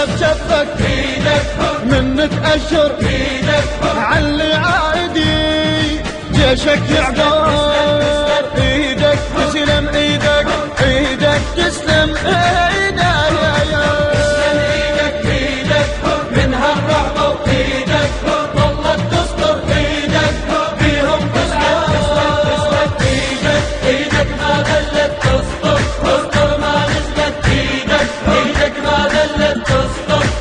بشفك منك أشر علي عادي جيشك يعبر ايدك تسلم ايدك ايدك تسلم ايدك من هالرعب وايدك ظلت تسطر ايدك فيهم تسلم ايدك ما ذلت تسطر ما نزلت ايدك ما ذلت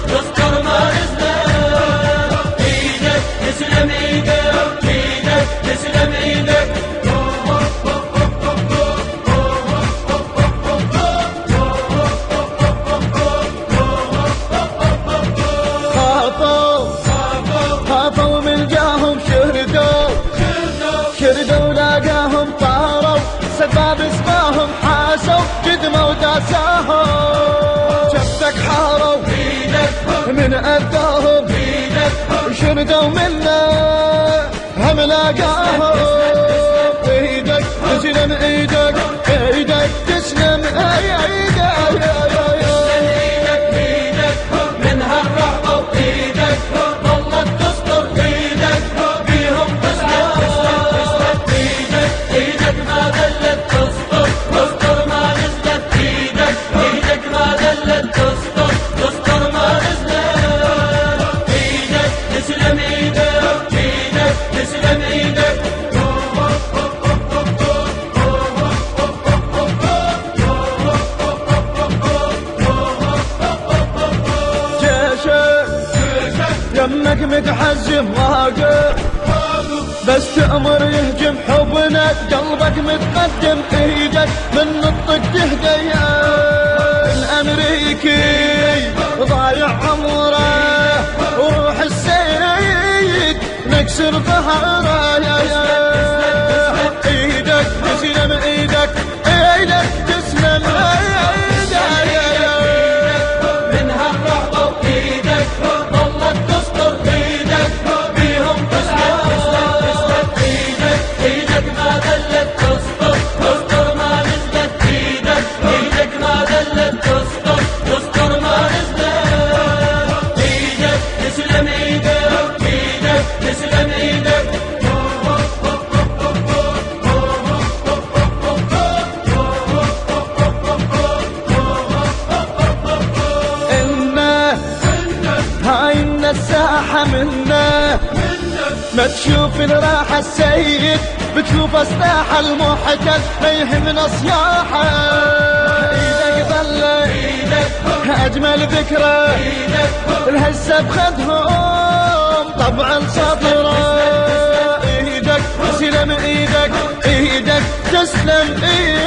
تسطر ما نزلت ايدك تسلم ايدك تسلم ايدك خافوا من جاهم شردوا لاقاهم طاروا سباب اسماهم حاسوا قدموا داساهم شفتك حاروا من أذاهم شردوا منا هم لاقاهم ايدك تسلم ايدك ايدك تسلم ايدك من هالرعب وايدك ظلت تسطر ايدك فيهم تسلم ايدك ما ذلت تسطر ما نزلت ايدك ما ذلت تسطر ما نزلت ايدك تسلم ايدك تسلم ايدك يمك متحزم واقف بس تأمر يهجم حبنا قلبك متقدم ايدك من نطق تهدي الامريكي ضايع عمره وروح السيد نكسر ظهره ايدك تسلم ايدك ايدك تسلم ايدك من هالرعب وايدك ظلت تسطر ايدك فيهم تسلم ايدك ما ذلت تسطر ما نزلت ايدك ما ذلت تسطر ما نزلت ايدك تسلم ايدك تسلم ايدك هاي الساحة منا ما تشوف الراحة السيد بتشوف استاحة المحتل ما يهمنا صياحة ايدك ظلت اجمل ذكرى الهسة بخدهم طبعا سطرة ايدك تسلم ايدك تسلم ايدك